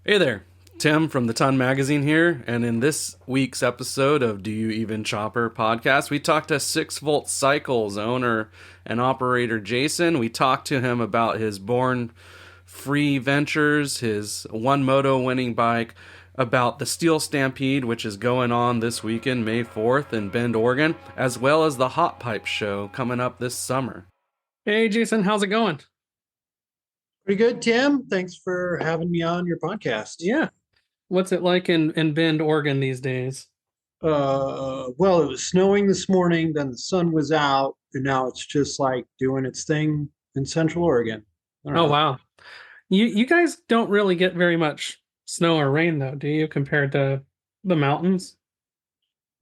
Hey there, Tim from the Ton Magazine here, and in this week's episode of Do You Even Chopper podcast, we talked to 6 Volt Cycles owner and operator Jason. We talked to him about his born free ventures, his one moto winning bike, about the Steel Stampede, which is going on this weekend, May 4th in Bend, Oregon, as well as the Hot Pipe Show coming up this summer. Hey Jason, how's it going? Pretty good, Tim. Thanks for having me on your podcast. Yeah. What's it like in Bend, Oregon these days? Well, it was snowing this morning, then the sun was out, and now it's just like doing its thing in Central Oregon. I don't Oh know. wow. You guys don't really get very much snow or rain though, do you, compared to the mountains?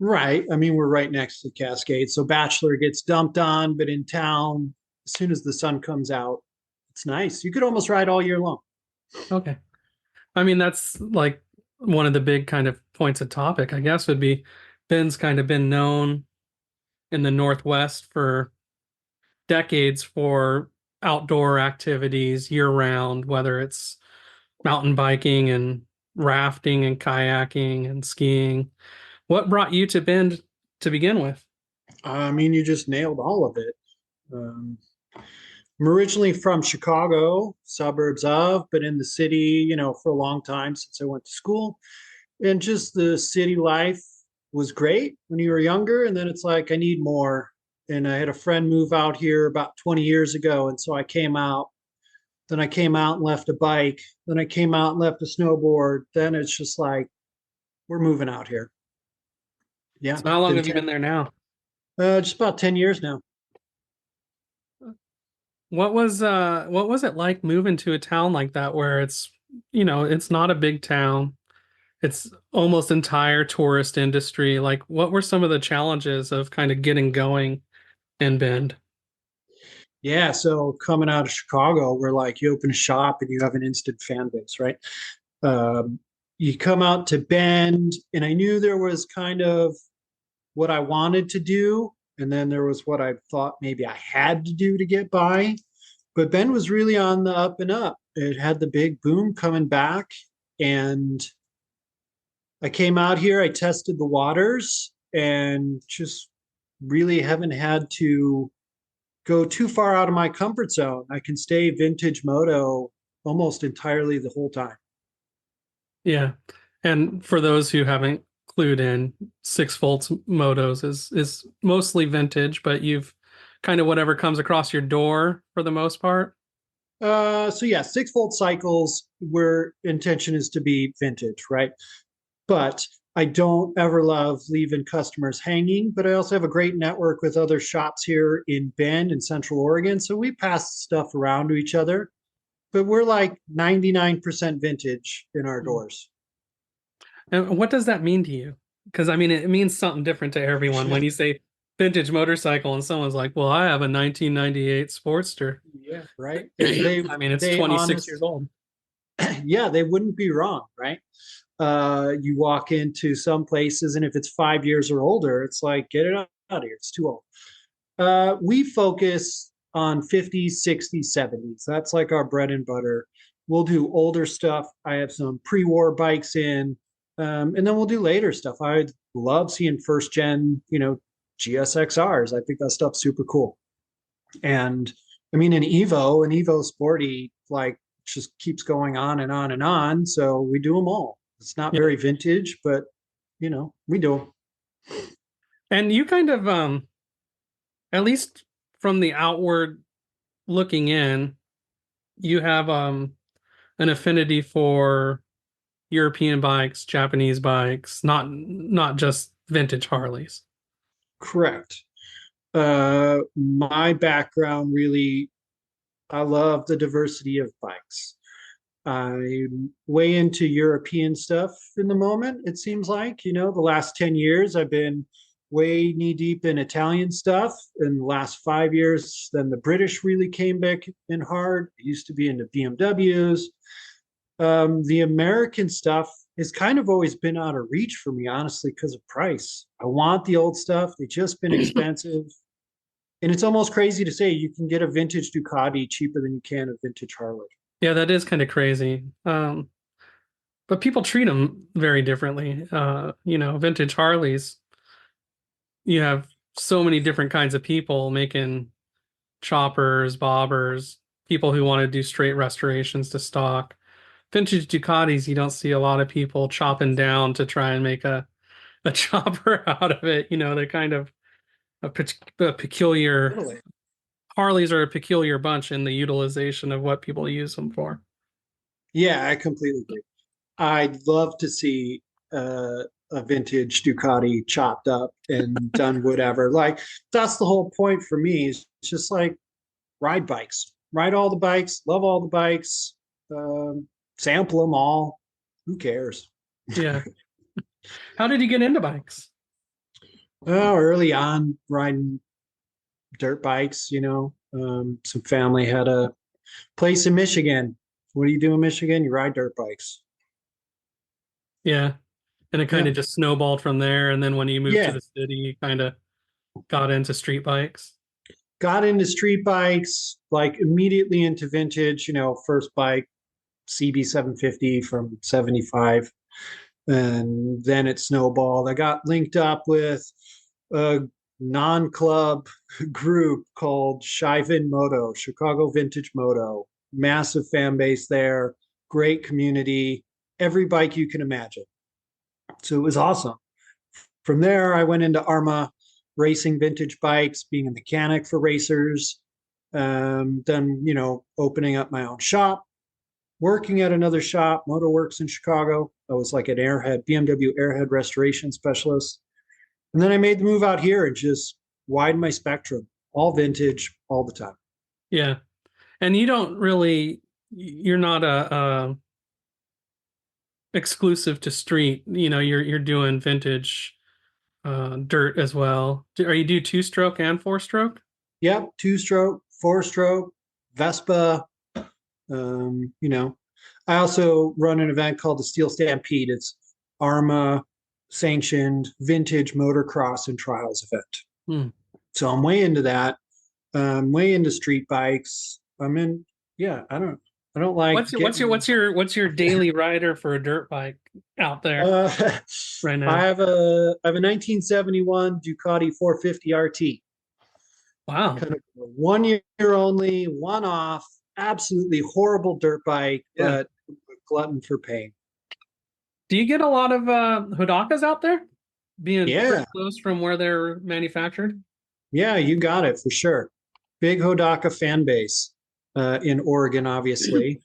Right. I mean, we're right next to the Cascades, so Bachelor gets dumped on, but in town, as soon as the sun comes out, it's nice. You could almost ride all year long. Okay. I mean, that's like one of the big kind of points of topic, I guess, would be Bend's kind of been known in the Northwest for decades for outdoor activities year round, whether it's mountain biking and rafting and kayaking and skiing. What brought you to Bend to begin with? I mean, you just nailed all of it. Um, I'm originally from Chicago, suburbs of, but in the city, for a long time since I went to school. And just the city life was great when you were younger. And then it's like, I need more. And I had a friend move out here about 20 years ago. And so I came out. Then I came out and left a bike. Then I came out and left a snowboard. Then it's just like, we're moving out here. Yeah. So how long Been have you been there now? just about 10 years now. What was it like moving to a town like that where it's not a big town. It's almost entire tourist industry. Like what were some of the challenges of kind of getting going in Bend? Yeah, so coming out of Chicago, where like you open a shop and you have an instant fan base, right? Um, you come out to Bend, and I knew there was kind of what I wanted to do, and then there was what I thought maybe I had to do to get by. But Bend was really on the up and up. It had the big boom coming back, and I came out here, I tested the waters, and just really haven't had to go too far out of my comfort zone. I can stay vintage moto almost entirely the whole time. Yeah. And for those who haven't clued in, 6 volts motos is mostly vintage, but you've kind of whatever comes across your door for the most part. So yeah, 6 volt cycles where intention is to be vintage, right? But I don't ever love leaving customers hanging, but I also have a great network with other shops here in Bend and Central Oregon. So we pass stuff around to each other, but we're like 99% vintage in our doors. And what does that mean to you? Because I mean, it means something different to everyone. When you say vintage motorcycle and someone's like, well, I have a 1998 Sportster. Yeah, right. And they I mean, it's they 26 honest years old. yeah, they wouldn't be wrong, right? You walk into some places, and if it's 5 years or older, it's like, get it out of here. It's too old. We focus on 50s, 60s, 70s. That's like our bread and butter. We'll do older stuff. I have some pre-war bikes in, and then we'll do later stuff. I love seeing first gen, GSXRs. I think that stuff's super cool. And I mean, an Evo Sporty, like just keeps going on and on and on. So we do them all. It's not Yeah. very vintage, but we do them. And you kind of, at least from the outward looking in, you have an affinity for European bikes, Japanese bikes, not just vintage Harleys. Correct. My background really, I love the diversity of bikes. I'm way into European stuff in the moment. It seems like, the last 10 years, I've been way knee deep in Italian stuff. In the last 5 years, then the British really came back in hard. I used to be into BMWs. The American stuff has kind of always been out of reach for me, honestly, because of price. I want the old stuff. They've just been expensive. And it's almost crazy to say you can get a vintage Ducati cheaper than you can a vintage Harley. Yeah, that is kind of crazy. but people treat them very differently. Vintage Harleys, you have so many different kinds of people making choppers, bobbers, people who want to do straight restorations to stock. Vintage Ducatis, you don't see a lot of people chopping down to try and make a chopper out of it. They're kind of a peculiar. Totally. Harleys are a peculiar bunch in the utilization of what people use them for. Yeah, I completely agree. I'd love to see a vintage Ducati chopped up and done whatever. Like that's the whole point for me. Is just like ride bikes, ride all the bikes, love all the bikes, sample them all. Who cares? Yeah. How did you get into bikes? Well, early on, riding dirt bikes. Some family had a place in Michigan. What do you do in Michigan? You ride dirt bikes. Yeah. And it kind Yeah. of just snowballed from there. And then when you moved to Yeah. the city, you kind of got into street bikes. Got into street bikes, like immediately into vintage, first bike, CB 750 from 75. And then it snowballed. I got linked up with a non-club group called Shivin Moto, Chicago Vintage Moto. Massive fan base there, great community, every bike you can imagine. So it was awesome. From there, I went into Arma racing vintage bikes, being a mechanic for racers. Then, opening up my own shop, working at another shop, Moto Works in Chicago. I was like an airhead, BMW airhead restoration specialist. And then I made the move out here and just widened my spectrum, all vintage, all the time. Yeah. And you're not a exclusive to street. You're doing vintage dirt as well. Are you do two-stroke and four-stroke? Yep, two-stroke, four-stroke, Vespa. I also run an event called the Steel Stampede. It's Arma sanctioned vintage motocross and trials event. Hmm. So I'm way into that. I'm way into street bikes. I don't like What's your daily rider for a dirt bike out there right now? I have a 1971 Ducati 450 RT. Wow. Kind of 1 year only, one off, absolutely horrible dirt bike, but a glutton for pain. Do you get a lot of Hodakas out there being pretty Yeah. close from where they're manufactured? Yeah, you got it for sure. Big Hodaka fan base in Oregon, obviously,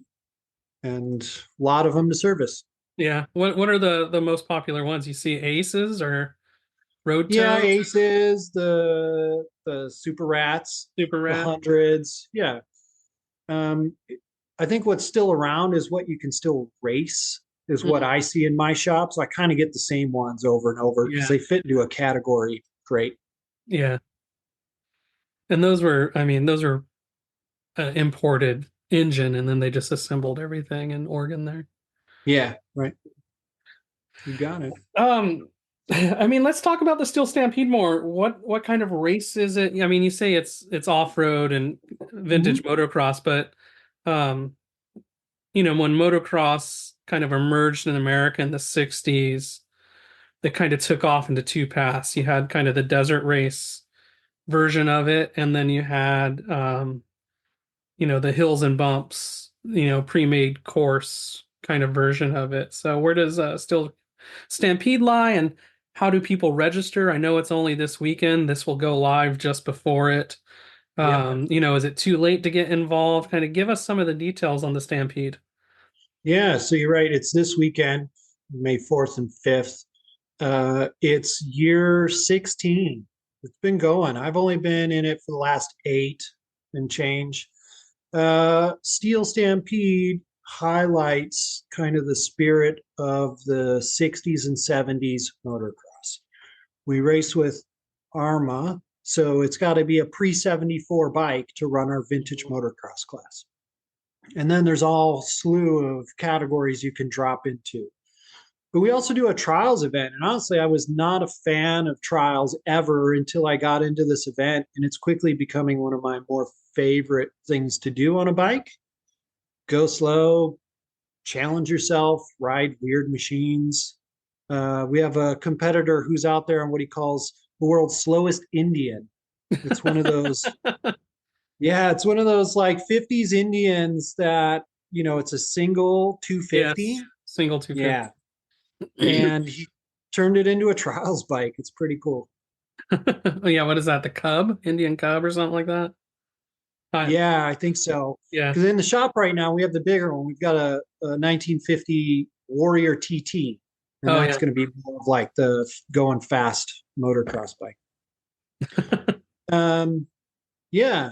and a lot of them to service. Yeah. What are the most popular ones? You see Aces or Road Yeah, Toad, Aces, the Super Rats, Super the Rat? hundreds. Yeah. Um, I think what's still around is what you can still race, is what I see in my shop. So I kind of get the same ones over and over because Yeah. they fit into a category great. Yeah. And those were imported engine, and then they just assembled everything in Oregon there. Yeah, right. You got it. Let's talk about the Steel Stampede more. What kind of race is it? I mean, you say it's off-road and vintage motocross, but when motocross kind of emerged in America in the 60s, they kind of took off into two paths. You had kind of the desert race version of it, and then you had the hills and bumps, pre-made course kind of version of it. So where does Steel Stampede lie, and how do people register? I know it's only this weekend. This will go live just before it. Is it too late to get involved? Kind of give us some of the details on the Stampede. Yeah, so you're right. It's this weekend, May 4th and 5th. It's year 16. It's been going. I've only been in it for the last 8 and change. Steel Stampede highlights kind of the spirit of the 60s and 70s motocross. We race with Arma, so it's got to be a pre-74 bike to run our vintage motocross class. And then there's all slew of categories you can drop into. But we also do a trials event. And honestly, I was not a fan of trials ever until I got into this event. And it's quickly becoming one of my more favorite things to do on a bike. Go slow, challenge yourself, ride weird machines. We have a competitor who's out there on what he calls the world's slowest Indian. It's one of those, yeah, it's one of those like 50s Indians that, it's a single 250. Yes, single 250. Yeah. And he turned it into a trials bike. It's pretty cool. Yeah, what is that? The Cub, Indian Cub, or something like that? Yeah, I think so. Yeah. Because in the shop right now, we have the bigger one. We've got a 1950 Warrior TT, and Oh, that's yeah. going to be more of like the going fast motocross bike. Yeah,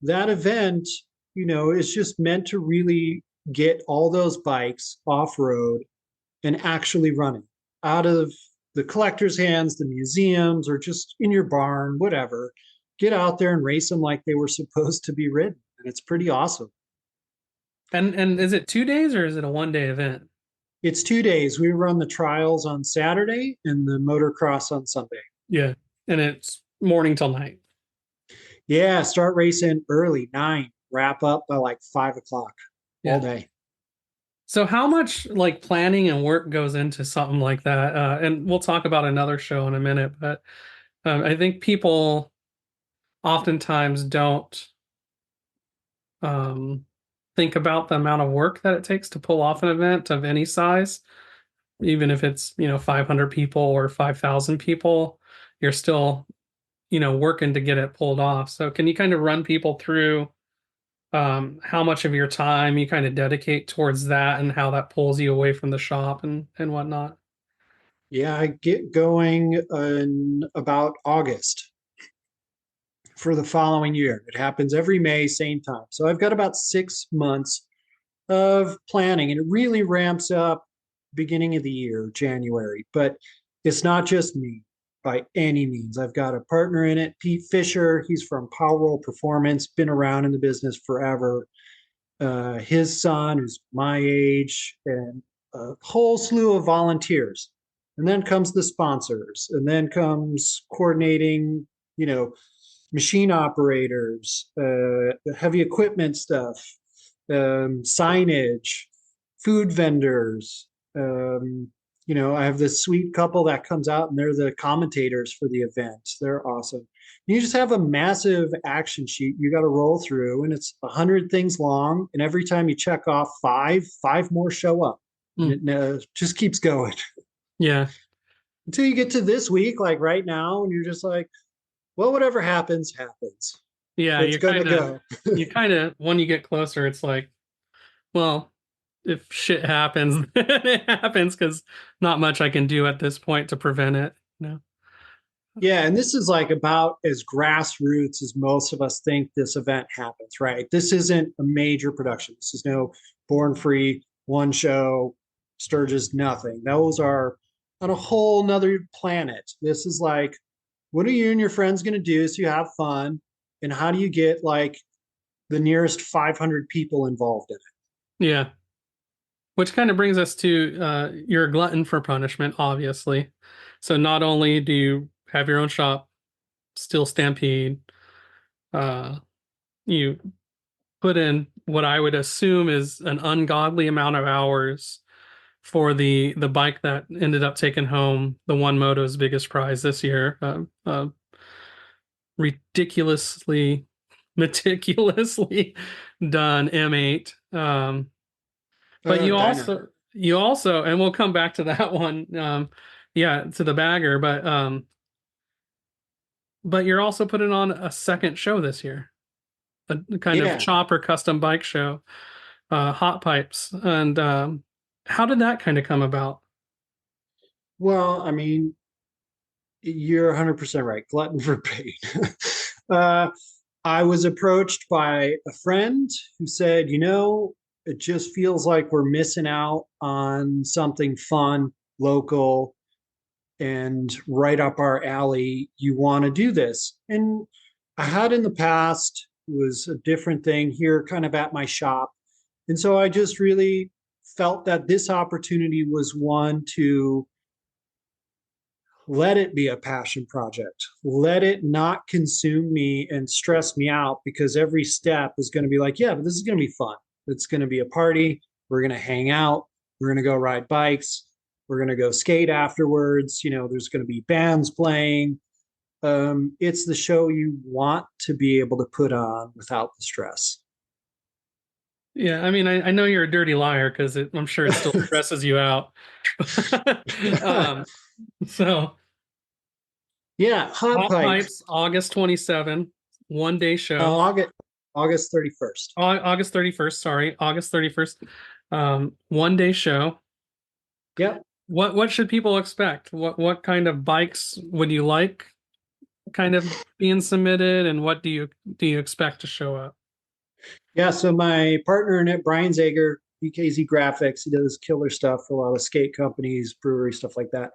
that event, is just meant to really get all those bikes off road and actually running out of the collector's hands, the museums, or just in your barn, whatever. Get out there and race them like they were supposed to be ridden. And it's pretty awesome. And is it 2 days or is it a 1 day event? It's 2 days. We run the trials on Saturday and the motocross on Sunday. Yeah. And it's morning till night. Yeah, start racing early, 9, wrap up by like 5 o'clock all day. So how much like planning and work goes into something like that? And we'll talk about another show in a minute, but I think people oftentimes don't think about the amount of work that it takes to pull off an event of any size. Even if it's, 500 people or 5,000 people, you're still, working to get it pulled off. So can you kind of run people through how much of your time you kind of dedicate towards that and how that pulls you away from the shop and whatnot? Yeah, I get going in about August for the following year. It happens every May, same time. So I've got about 6 months of planning, and it really ramps up beginning of the year, January. But it's not just me by any means. I've got a partner in it, Pete Fisher. He's from Power Roll Performance, been around in the business forever. His son, who's my age, and a whole slew of volunteers. And then comes the sponsors, and then comes coordinating, machine operators, heavy equipment stuff, signage, food vendors. I have this sweet couple that comes out and they're the commentators for the event. They're awesome. You just have a massive action sheet you got to roll through, and it's 100 things long. And every time you check off five more show up. And it just keeps going. Yeah. Until you get to this week, like right now, and you're just like, well, whatever happens, happens. Yeah, It's gonna go. You kind of, when you get closer, it's like, well, if shit happens, then it happens because not much I can do at this point to prevent it. Yeah, and this is like about as grassroots as most of us think this event happens, right? This isn't a major production. This is no Born Free, one show, Sturgis, nothing. Those are on a whole nother planet. This is like, what are you and your friends going to do so you have fun? And how do you get like the nearest 500 people involved in it? Yeah. Which kind of brings us to you're a glutton for punishment, obviously. So not only do you have your own shop, Steel Stampede, you put in what I would assume is an ungodly amount of hours for the bike that ended up taking home the One Moto's biggest prize this year. Ridiculously, meticulously done M8. But you also, and we'll come back to that one. To the bagger, but you're also putting on a second show this year, a kind of chopper custom bike show, Hot Pipes. And how did that kind of come about? Well, I mean, you're 100% right. Glutton for pain. I was approached by a friend who said, it just feels like we're missing out on something fun, local, and right up our alley. You want to do this? And I had in the past, was a different thing here, kind of at my shop. And so I just really felt that this opportunity was one to let it be a passion project. Let it not consume me and stress me out, because every step is going to be like, yeah, but this is going to be fun. It's going to be a party. We're going to hang out. We're going to go ride bikes. We're going to go skate afterwards. There's going to be bands playing. It's the show you want to be able to put on without the stress. Yeah, I mean, I know you're a dirty liar because I'm sure it still stresses you out. um, so Yeah, hot Hot pipes. Pipes, August 27, 1 day show. August 31st. August 31st, sorry, August 31st. 1 day show. Yep. What should people expect? What kind of bikes would you like kind of being submitted, and what do you expect to show up? Yeah, so my partner in it, Brian Zager, BKZ Graphics, he does killer stuff for a lot of skate companies, brewery, stuff like that.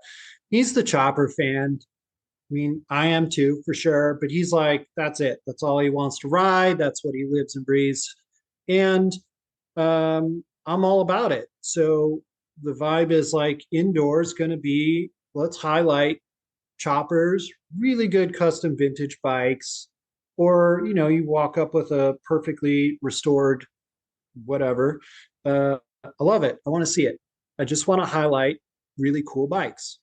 He's the chopper fan. I mean, I am too, for sure, but he's like, that's it. That's all he wants to ride. That's what he lives and breathes. And I'm all about it. So the vibe is like indoors going to be, let's highlight choppers, really good custom vintage bikes, or you walk up with a perfectly restored whatever. I love it. I want to see it. I just want to highlight really cool bikes,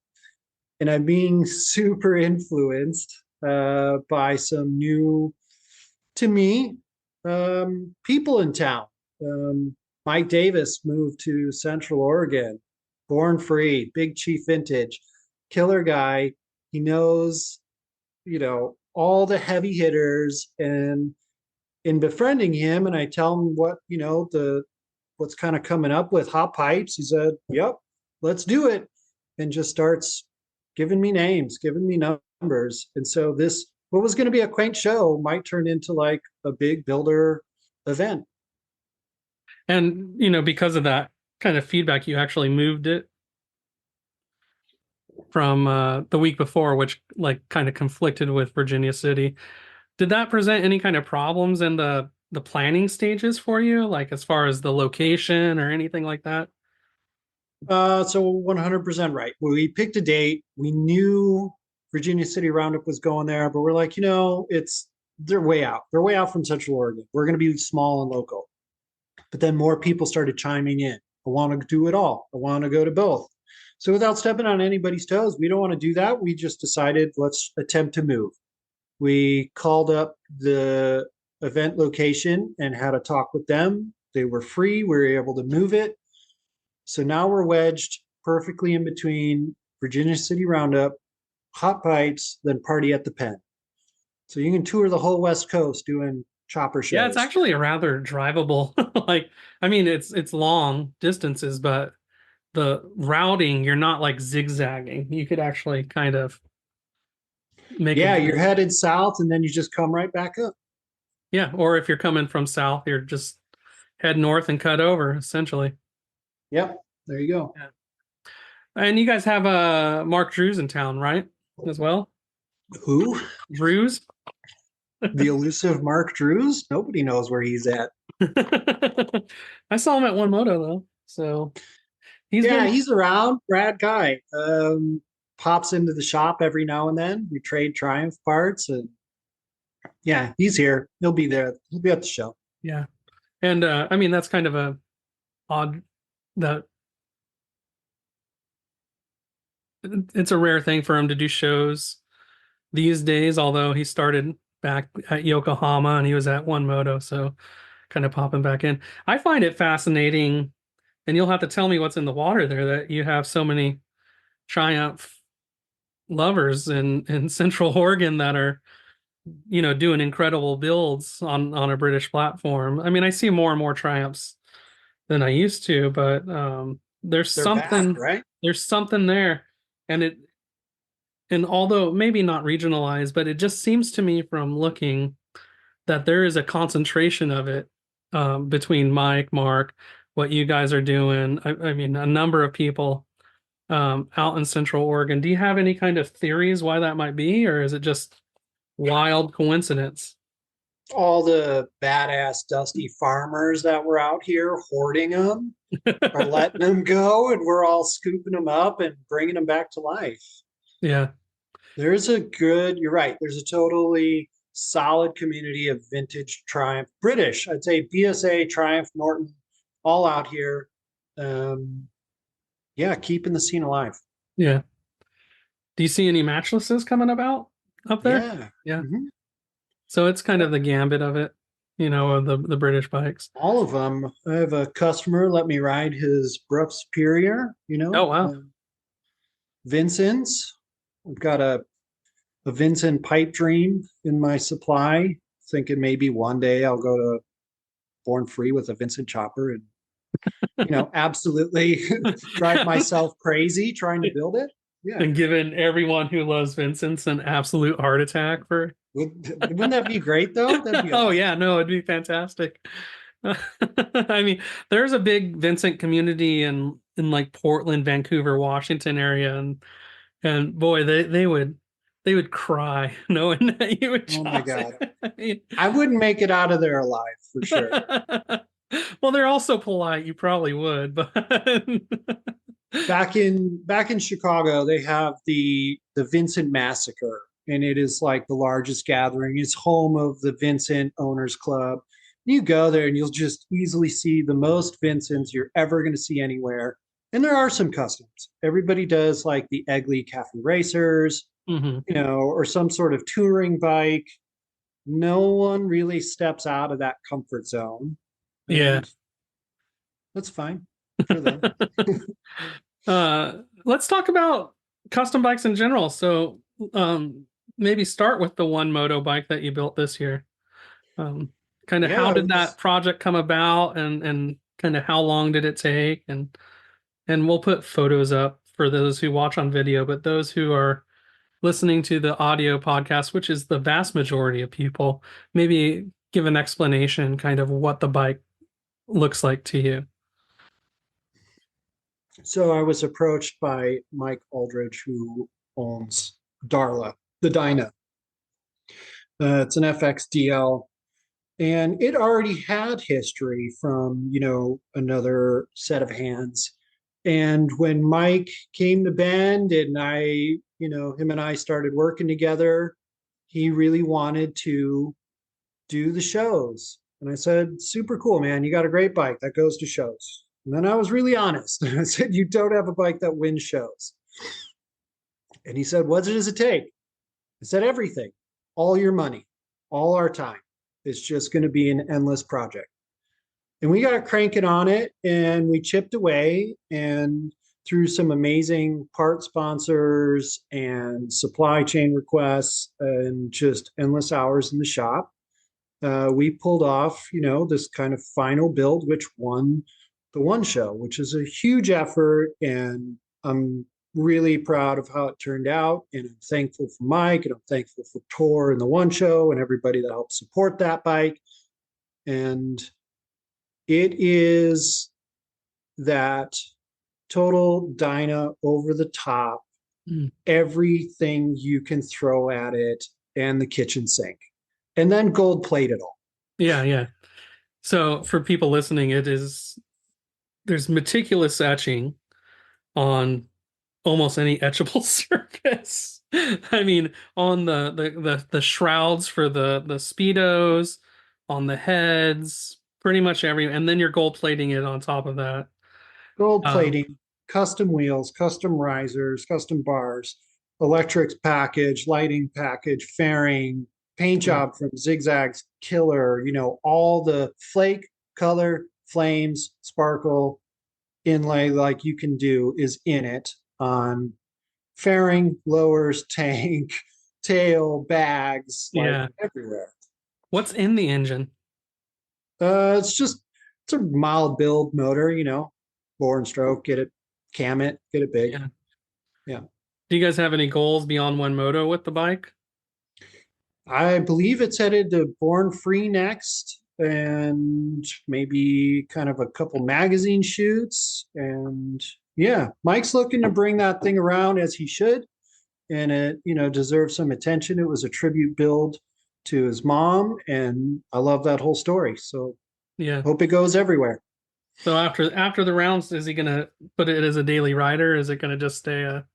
and I'm being super influenced by some new, to me, people in town. Mike Davis moved to Central Oregon, born free, Big Chief Vintage, killer guy. He knows, all the heavy hitters, and in befriending him, and I tell him what, what's kind of coming up with hot pipes. He said, "Yep, let's do it," and just starts giving me names, giving me numbers. And so this, what was going to be a quaint show, might turn into like a big builder event. And because of that kind of feedback, you actually moved it from the week before, which like kind of conflicted with Virginia City. Did that present any kind of problems in the planning stages for you, like as far as the location or anything like that? So 100% right. We picked a date. We knew Virginia City Roundup was going there, but we're like, they're way out. They're way out from Central Oregon. We're going to be small and local. But then more people started chiming in. I want to do it all. I want to go to both. So without stepping on anybody's toes, we don't want to do that. We just decided, let's attempt to move. We called up the event location and had a talk with them. They were free. We were able to move it. So now we're wedged perfectly in between Virginia City Roundup, hot pipes, then party at the Pen. So you can tour the whole West Coast doing chopper shows. Yeah, it's actually a rather drivable. Like, I mean, it's long distances, but the routing, you're not like zigzagging. You could actually kind of make you're headed south and then you just come right back up. Yeah, or if you're coming from south, you're just head north and cut over, essentially. Yep, there you go. Yeah. And you guys have Mark Drews in town, right? As well? Who? Drews? The elusive Mark Drews? Nobody knows where he's at. I saw him at One Moto though, so he's around. Rad guy. Pops into the shop every now and then. We trade Triumph parts, and yeah, he's here. He'll be there. He'll be at the show. Yeah, and I mean that's kind of a odd that it's a rare thing for him to do shows these days. Although he started back at Yokohama and he was at One Moto, so kind of popping back in. I find it fascinating, and you'll have to tell me what's in the water there, that you have so many Triumph lovers in Central Oregon that are doing incredible builds on a British platform. I mean, I see more and more Triumphs than I used to, but there's They're something back, right? There's something there, and although maybe not regionalized, but it just seems to me from looking that there is a concentration of it between Mike, Mark, what you guys are doing. I mean, a number of people out in Central Oregon. Do you have any kind of theories why that might be, or is it just wild coincidence? All the badass dusty farmers that were out here hoarding them are letting them go, and we're all scooping them up and bringing them back to life. Yeah. You're right. There's a totally solid community of vintage Triumph, British, I'd say BSA, Triumph, Norton, all out here. Yeah, keeping the scene alive. Yeah. Do you see any matchlesses coming about up there? Yeah. Yeah. Mhm. So it's kind of the gambit of it, of the British bikes. All of them. I have a customer let me ride his Brough Superior, Oh wow. Vincent's. I've got a Vincent pipe dream in my supply, thinking maybe one day I'll go to Born Free with a Vincent chopper and, absolutely drive myself crazy trying to build it. Yeah. And giving everyone who loves Vincent's an absolute heart attack for. Wouldn't that be great though? That'd be Oh awesome. yeah, no, it'd be fantastic. I mean, there's a big Vincent community in like Portland, Vancouver, Washington area, and boy, they would cry knowing that you would Oh my chop God. it. I mean, I wouldn't make it out of there alive for sure. well, they're also polite. You probably would, but Back in Chicago, they have the Vincent Massacre, and it is like the largest gathering. It's home of the Vincent Owners Club. You go there and you'll just easily see the most Vincents you're ever going to see anywhere. And there are some customs. Everybody does like the Egley Cafe Racers, Mhm. or some sort of touring bike. No one really steps out of that comfort zone. Yeah. And that's fine for them. Let's talk about custom bikes in general. So, maybe start with the one moto bike that you built this year. Um, Kind of how Yeah, it did was that project come about, and kind of how long did it take? And we'll put photos up for those who watch on video, but those who are listening to the audio podcast, which is the vast majority of people, maybe give an explanation kind of what the bike looks like to you. So I was approached by Mike Aldridge, who owns Darla, the Dyna. It's an FXDL, and it already had history from, another set of hands. And when Mike came to Bend and him and I started working together, he really wanted to do the shows. And I said, super cool, man. You got a great bike that goes to shows. And then I was really honest. I said, you don't have a bike that wins shows. And he said, what does it take? I said, everything, all your money, all our time. It's just going to be an endless project. And we got cranking on it and we chipped away, and through some amazing part sponsors and supply chain requests and just endless hours in the shop, we pulled off, this kind of final build, which won the one show, which is a huge effort. And I'm really proud of how it turned out. And I'm thankful for Mike, and I'm thankful for Tor and the one show and everybody that helped support that bike. And it is that total Dyna over the top, everything you can throw at it, and the kitchen sink, and then gold plate it all. Yeah, yeah. So for people listening, there's meticulous etching on almost any etchable surface. I mean, on the shrouds for the speedos, on the heads, pretty much and then you're gold plating it on top of that. Gold Um, plating, custom wheels, custom risers, custom bars, electrics package, lighting package, fairing, paint job from Zigzag's Killer, all the flake, color, flames, sparkle, inlay like you can do is in it on fairing, lowers, tank, tail, bags, like yeah. everywhere. What's in the engine? It's a mild build motor, bore and stroke, get it, cam it, get it big. Yeah. Yeah. Do you guys have any goals beyond one moto with the bike? I believe it's headed to Born Free next, and maybe kind of a couple magazine shoots. And yeah, Mike's looking to bring that thing around as he should. And it, deserves some attention. It was a tribute build to his mom, and I love that whole story. So Yeah. hope it goes everywhere. So after the rounds, is he gonna put it as a daily rider? Or is it gonna just stay a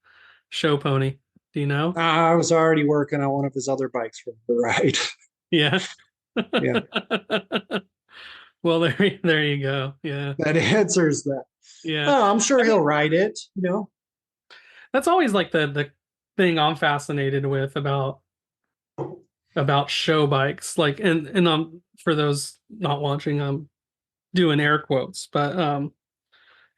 show pony? Do you know? I was already working on one of his other bikes for the ride. Yeah. Yeah. Well, there you go. Yeah. That answers that. Yeah. Oh, I'm sure I mean, he'll ride it, that's always like the thing I'm fascinated with about show bikes. Like, and for those not watching, I'm doing air quotes, but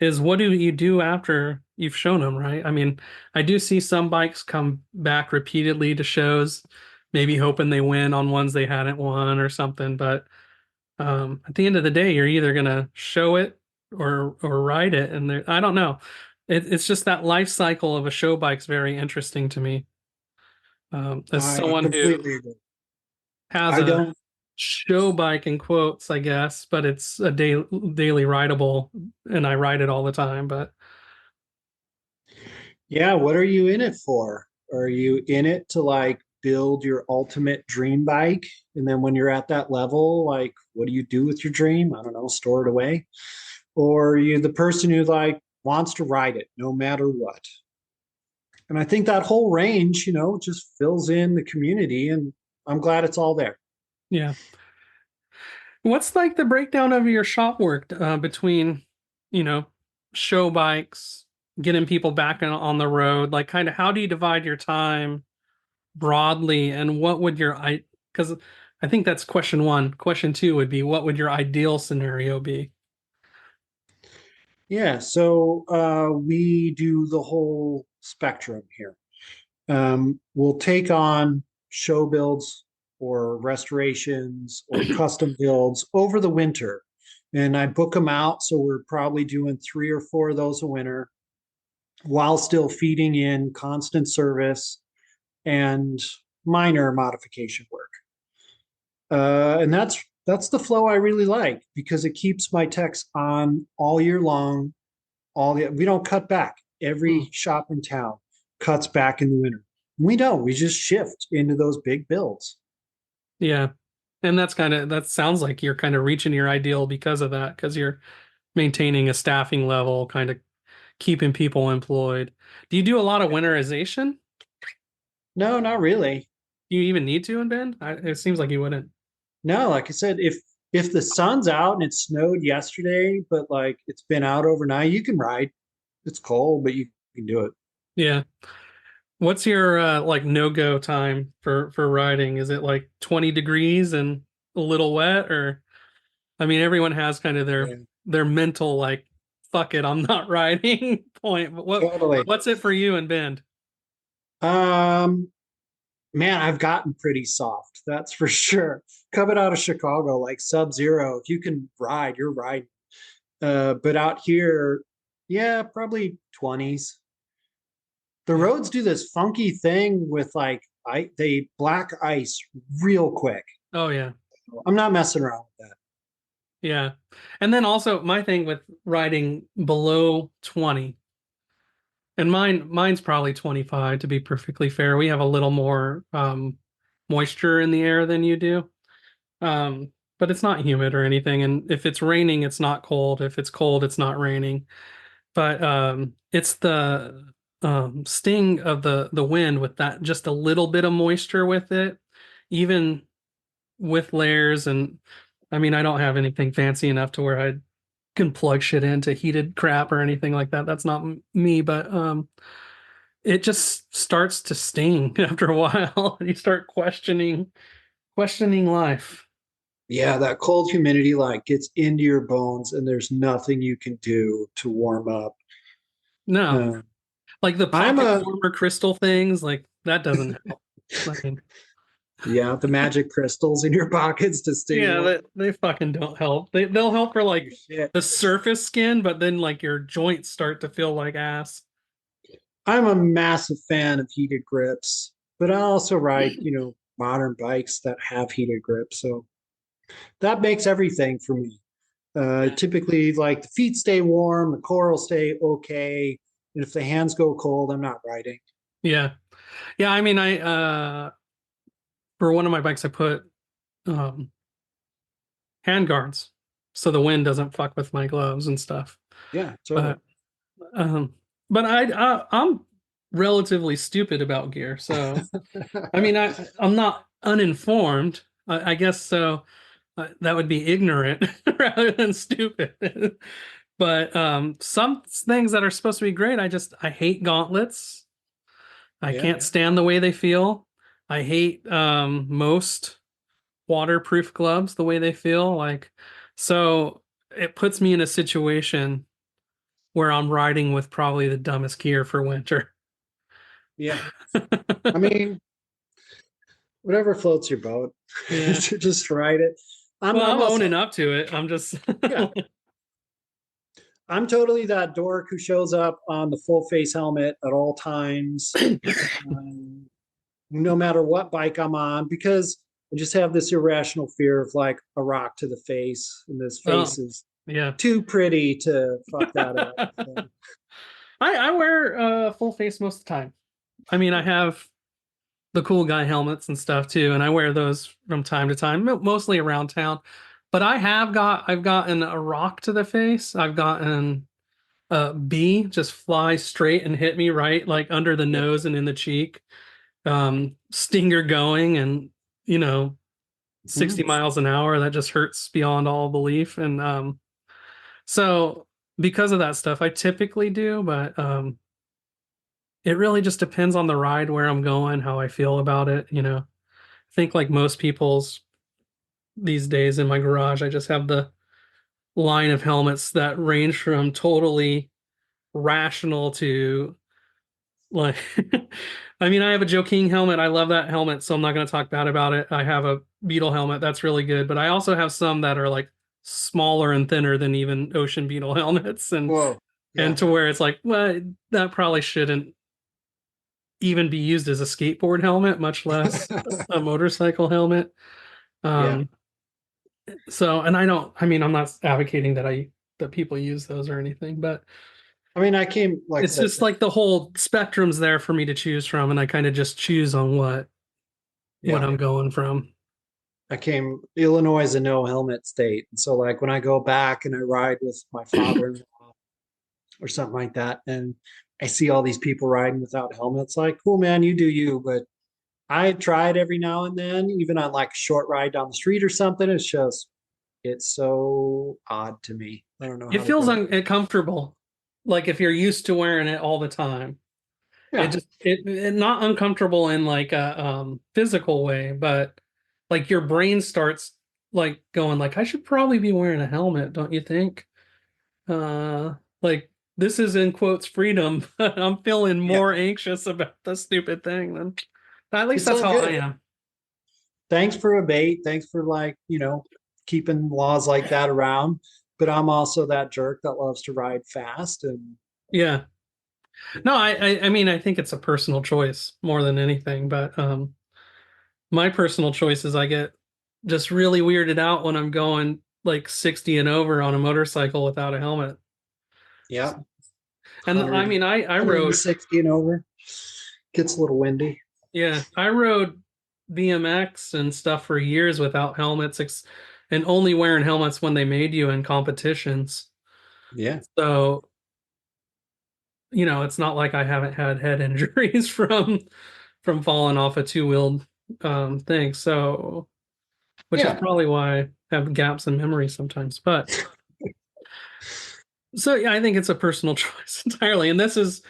is what do you do after you've shown them, right? I mean, I do see some bikes come back repeatedly to shows, maybe hoping they win on ones they hadn't won or something. But at the end of the day, you're either gonna show it or ride it, and I don't know. It's just that life cycle of a show bike's very interesting to me. As I someone who completely agree. has I a don't. show bike in quotes, I guess, but it's a daily rideable, and I ride it all the time. But Yeah, what are you in it for? Are you in it to like build your ultimate dream bike? And then when you're at that level, like, what do you do with your dream? I don't know, store it away. Or are you the person who like wants to ride it no matter what? And I think that whole range, just fills in the community, and I'm glad it's all there. yeah. What's like the breakdown of your shop work between, you know, show bikes, getting people back on the road? Like, kind of how do you divide your time broadly, and what would because I think that's question one. Question two would be, what would your ideal scenario be? Yeah, so we do the whole spectrum here. We'll take on show builds or restorations or custom builds over the winter. And I book them out. So we're probably doing 3 or 4 of those a winter while still feeding in constant service and minor modification work. And that's the flow I really like because it keeps my techs on all year long. We don't cut back. Hmm. Every shop in town cuts back in the winter. We don't. We just shift into those big builds. Yeah. And that sounds like you're kind of reaching your ideal because of that, because you're maintaining a staffing level, kind of keeping people employed. Do you do a lot of winterization? No, not really. Do you even need to in Bend? It seems like you wouldn't. No, like I said, if the sun's out and it snowed yesterday, but like it's been out overnight, you can ride. It's cold, but you can do it. Yeah. What's your like no-go time for riding? Is it like 20 degrees and a little wet, or I mean everyone has kind of Yeah, their mental like fuck it, I'm not riding point. But totally. what's it for you in Bend? Um, Man, I've gotten pretty soft. That's for sure. Coming out of Chicago, like sub-zero, if you can ride, you're riding. But out here, yeah, probably 20s. The Yeah. roads do this funky thing with like they black ice real quick. Oh yeah. I'm not messing around with that. Yeah. And then also my thing with riding below 20, and mine's probably 25 to be perfectly fair. We have a little more moisture in the air than you do. But it's not humid or anything. And if it's raining, it's not cold. If it's cold, it's not raining. But it's the sting of the wind with that just a little bit of moisture with it, even with layers. And I mean, I don't have anything fancy enough to where I can plug shit into heated crap or anything like that. That's not me, but it just starts to sting after a while. You start questioning life. Yeah, that cold humidity like gets into your bones, and there's nothing you can do to warm up. No, Uh, like the I'm pocket a warmer crystal things, like that doesn't help. I mean, Yeah, the magic crystals in your pockets to stay yeah, warm. they fucking don't help. They'll help for Oh, like shit. the surface skin, but then like your joints start to feel like ass. I'm a massive fan of heated grips, but I also ride, modern bikes that have heated grips. So that makes everything for me. Typically, like the feet stay warm, the core will stay okay. And if the hands go cold, I'm not riding. Yeah. Yeah, I mean I for one of my bikes I put um hand guards so the wind doesn't fuck with my gloves and stuff. Yeah, totally. But um I'm relatively stupid about gear. So I mean I'm not uninformed. I guess so. That would be ignorant rather than stupid. But some things that are supposed to be great, I hate gauntlets. I Yeah. can't stand the way they feel. I hate most waterproof gloves the way they feel. Like, so it puts me in a situation where I'm riding with probably the dumbest gear for winter. Yeah. I mean, whatever floats your boat. Yeah. Just ride it. I'm, Well, I'm I'm owning also, up to it. I'm just yeah, I'm totally that dork who shows up on the full face helmet at all times, um, no matter what bike I'm on, because I just have this irrational fear of like a rock to the face, and this oh, face is yeah. too pretty to fuck that up. So, I wear full face most of the time. I mean, I have the cool guy helmets and stuff too, and I wear those from time to time, mostly around town. But I've gotten a rock to the face. I've gotten a bee just fly straight and hit me right like under the yeah. nose and in the cheek. Stinger going and you know 60 Mhm. miles an hour that just hurts beyond all belief. And so because of that stuff, I typically do, but it really just depends on the ride, where I'm going, how I feel about it. I think like most people's these days in my garage, I just have the line of helmets that range from totally rational to like, I mean, I have a Joe King helmet. I love that helmet, so I'm not going to talk bad about it. I have a Beetle helmet that's really good, but I also have some that are like smaller and thinner than even Ocean Beetle helmets, Whoa. and Yeah. to where it's like, well, that probably shouldn't even be used as a skateboard helmet, much less a motorcycle helmet. Yeah. Um, so, and I mean, I'm not advocating that people use those or anything, but I mean, I came, like I it's said, just like the whole spectrum's there for me to choose from, and I kind of just choose on what yeah. I'm going from. Illinois is a no helmet state. And so like when I go back and I ride with my father-in-law or something like that, and I see all these people riding without helmets, like, cool, man, you do you. But I try it every now and then, even on like a short ride down the street or something. It's so odd to me. I don't know It how to feels go. uncomfortable, like if you're used to wearing it all the time. It Yeah. just it not uncomfortable in like a physical way, but like your brain starts like going like I should probably be wearing a helmet, don't you think? Like this is in quotes freedom, but I'm feeling Yeah. more anxious about the stupid thing than at least It's that's all how I good. am. Thanks for abate. Thanks for like, keeping laws like that around. But I'm also that jerk that loves to ride fast and Yeah. No, I mean I think it's a personal choice more than anything, but my personal choice is I get just really weirded out when I'm going like 60 and over on a motorcycle without a helmet. yeah, And I 100, mean I rode 160 and over. Gets a little windy. yeah, I rode BMX and stuff for years without helmets and only wearing helmets when they made you in competitions. Yeah. So, it's not like I haven't had head injuries from falling off a two-wheeled thing. So, which is Yeah. probably why I have gaps in memory sometimes. But so yeah, I think it's a personal choice entirely. And this is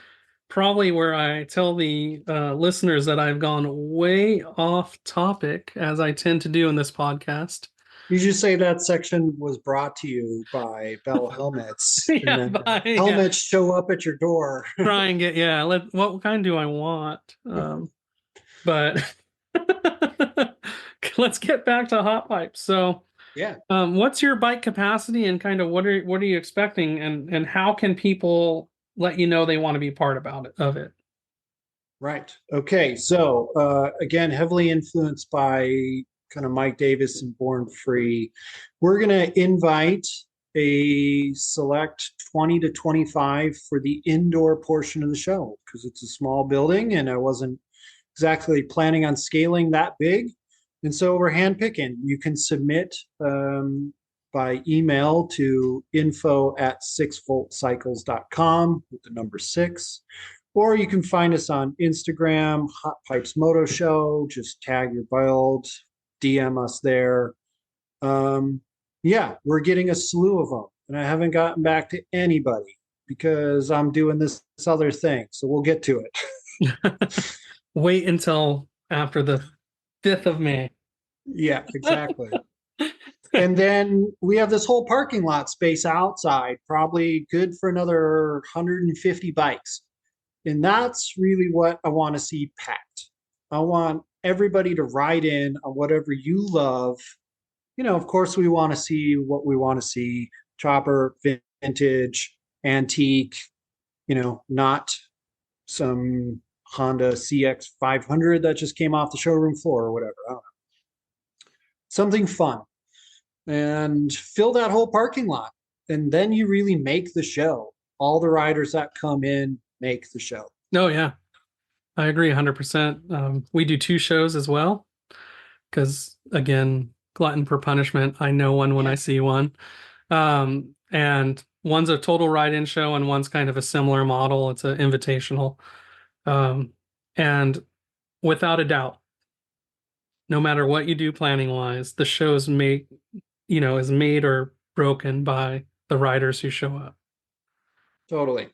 probably where I tell the listeners that I've gone way off topic, as I tend to do in this podcast. You just say that section was brought to you by Bell Helmets, and Yeah, then yeah, helmets show up at your door. try and get what kind do I want? But let's get back to hot pipes. So, Yeah. what's your bike capacity and kind of what are you expecting, and how can people let you know they want to be part of it? Right. Okay. So again, heavily influenced by kind of Mike Davis and Born Free. We're going to invite a select 20 to 25 for the indoor portion of the show because it's a small building and I wasn't exactly planning on scaling that big. And so we're handpicking. You can submit by email to info@6voltcycles.com with the number 6. Or you can find us on Instagram, Hot Pipes Moto Show. Just tag your build, DM us there. Yeah, we're getting a slew of them, and I haven't gotten back to anybody because I'm doing this other thing. So we'll get to it. Wait until after the 5th of May. Yeah, exactly. And then we have this whole parking lot space outside, probably good for another 150 bikes. And that's really what I want to see packed. I want everybody to ride in on whatever you love. Of course, we want to see what we want to see: chopper, vintage, antique, not some Honda CX 500 that just came off the showroom floor or whatever. I don't know. Something fun, and fill that whole parking lot. And then you really make the show. All the riders that come in make the show. Oh, yeah. I agree 100%. We do 2 shows as well because, again, glutton for punishment. I know one when I see one. And one's a total ride-in show and one's kind of a similar model. It's an invitational. And without a doubt, no matter what you do planning-wise, the show is made or broken by the riders who show up. Totally.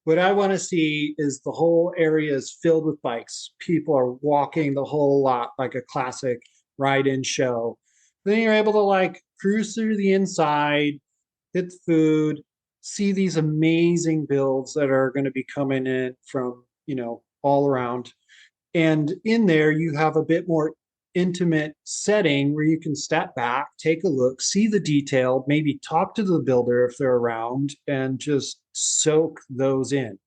What I want to see is the whole area is filled with bikes. People are walking the whole lot like a classic ride-in show. Then you're able to cruise through the inside, hit the food, see these amazing builds that are going to be coming in from, all around. And in there, you have a bit more intimate setting where you can step back, take a look, see the detail, maybe talk to the builder if they're around, and just soak those in.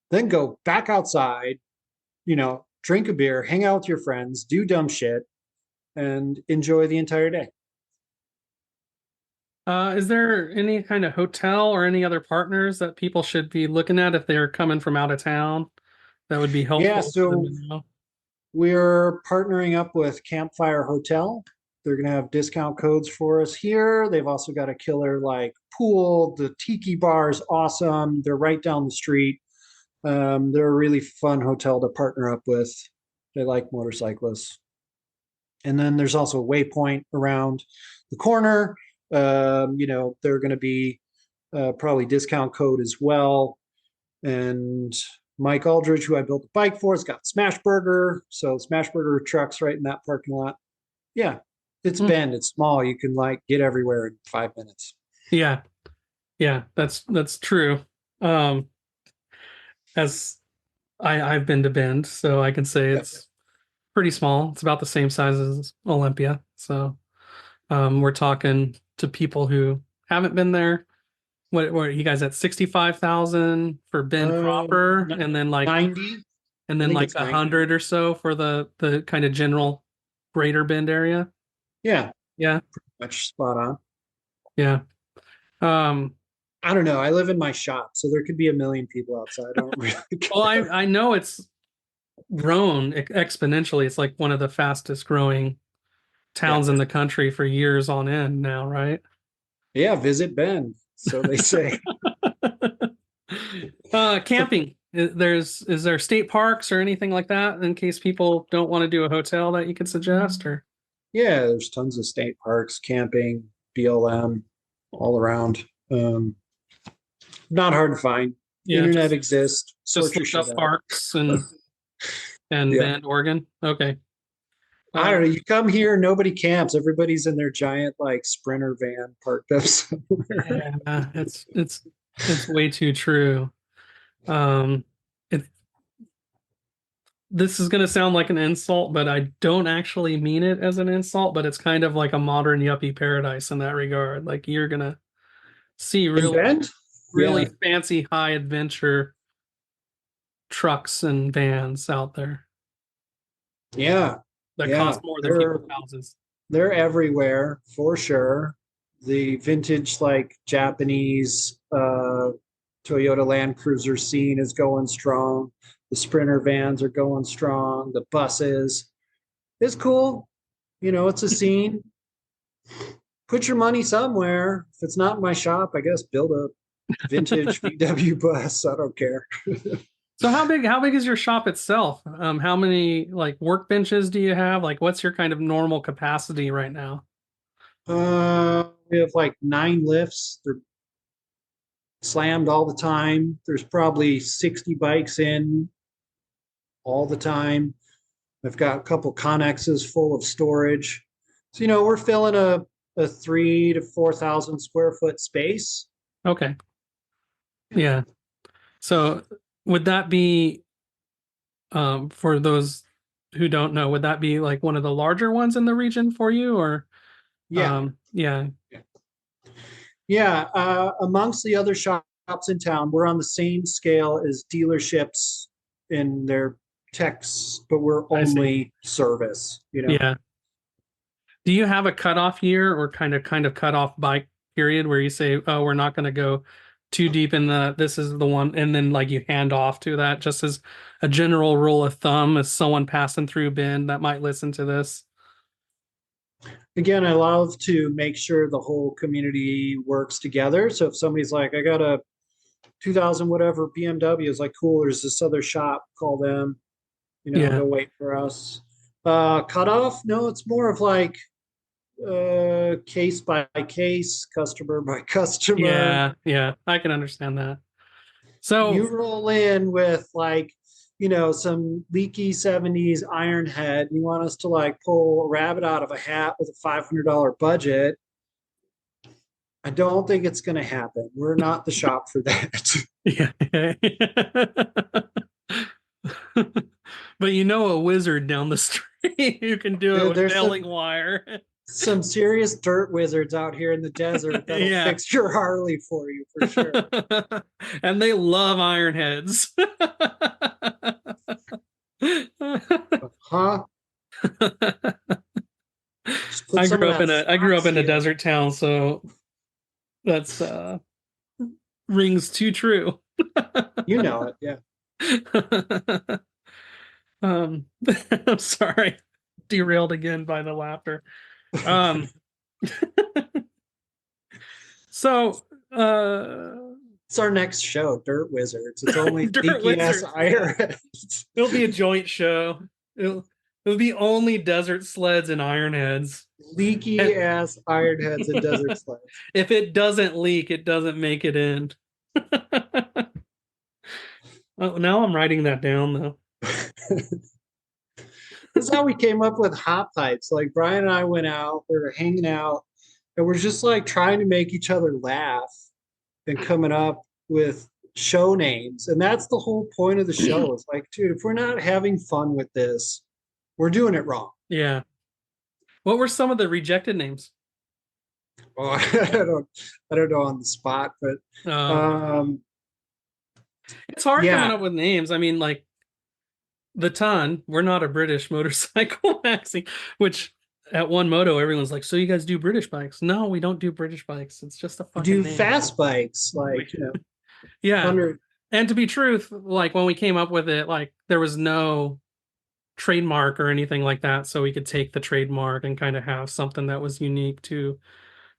Then go back outside, drink a beer, hang out with your friends, do dumb shit, and enjoy the entire day. Is there any kind of hotel or any other partners that people should be looking at if they're coming from out of town that would be helpful Yeah, for them so to know? we're partnering up with Campfire Hotel. They're going to have discount codes for us here. They've also got a killer pool. The tiki bar is awesome. They're right down the street. They're a really fun hotel to partner up with. They like motorcyclists. And then there's also a Waypoint around the corner. They're going to be probably discount code as well. And Mike Aldridge, who I built the bike for, has got Smash Burger. So Smash Burger trucks right in that parking lot. Yeah, it's Bend. It's small. You can get everywhere in 5 minutes. Yeah, that's true. As I've been to Bend, so I can say it's pretty small. It's about the same size as Olympia. So we're talking to people who haven't been there. What are you guys at 65,000 for Bend proper, and then 90, and then 100 or so for the kind of general greater Bend area? Yeah, Yeah, pretty much spot on. yeah. I don't know. I live in my shop, so there could be a million people outside. I don't really care. Well, I know it's grown exponentially. It's like one of the fastest growing towns in the country for years on end now, right? Yeah, visit Bend, so they say. Camping. Is there state parks or anything like that in case people don't want to do a hotel that you could suggest? Or Yeah, there's tons of state parks, camping, BLM, all around. Not hard to find. Yeah, Internet exists. just look up parks and Bend, Oregon. Okay. I don't know. You come here, nobody camps. Everybody's in their giant Sprinter van parked up somewhere. Yeah, it's way too true. This is going to sound like an insult, but I don't actually mean it as an insult, but it's kind of like a modern yuppie paradise in that regard. Like you're going to see really fancy high adventure trucks and vans out there. Yeah. That cost more than people's houses. They're everywhere for sure. The vintage Japanese Toyota Land Cruiser scene is going strong. The Sprinter vans are going strong. The buses. It's cool. It's a scene. Put your money somewhere. If it's not in my shop, I guess build a vintage VW bus. I don't care. So how big is your shop itself? How many workbenches do you have? What's your kind of normal capacity right now? We have like 9 lifts. They're slammed all the time. There's probably 60 bikes in all the time. I've got a couple Connexes full of storage. So, we're filling a 3 to 4,000 square foot space. Okay. Yeah. So would that be, for those who don't know, would that be like one of the larger ones in the region for you, or Yeah. yeah. Yeah. Amongst the other shops in town, we're on the same scale as dealerships in their techs, but we're I see. only service. Yeah. Do you have a cutoff year or kind of cutoff bike period where you say, oh, we're not going to go too deep in this is the one, and then like you hand off to that, just as a general rule of thumb, as someone passing through Bend that might listen to this? Again, I love to make sure the whole community works together. So if somebody's like, I got a 2000 whatever BMW, is like, cool, there's this other shop, call them, Yeah. they'll wait for us. Cutoff? No, it's more of like case by case, customer by customer. Yeah, I can understand that. So You roll in with like, some leaky 70s iron head. You want us to like pull a rabbit out of a hat with a $500 budget. I don't think it's going to happen. We're not the shop for that. yeah. But a wizard down the street who can do it with There's baling wire. some serious dirt wizards out here in the desert that'll Yeah. fix your Harley for you for sure. And they love iron heads. Huh? I grew up in a desert town, so that's rings too true. You know it, yeah. I'm sorry, derailed again by the laughter. So it's our next show, Dirt Wizards. It's only Dirt leaky ass Wizards, iron. it'll be a joint show. It'll be only desert sleds and iron heads. Leaky ass iron heads and desert sleds. If it doesn't leak, it doesn't make it in. Oh, now I'm writing that down though. This is how we came up with hot pipes. Like Brian and I went out, we were hanging out, and we're just like trying to make each other laugh and coming up with show names. And that's the whole point of the show. It's like, dude, if we're not having fun with this, we're doing it wrong. Yeah. What were some of the rejected names? Oh, I don't know on the spot, but it's hard yeah. coming up with names. I mean, like the Ton, we're not a British motorcycle magazine, which at One Moto, everyone's like, so you guys do British bikes? No, we don't do British bikes. It's just a fucking do name. Fast bikes, like, yeah. 100. And to be truth, like when we came up with it, like there was no trademark or anything like that, so we could take the trademark and kind of have something that was unique to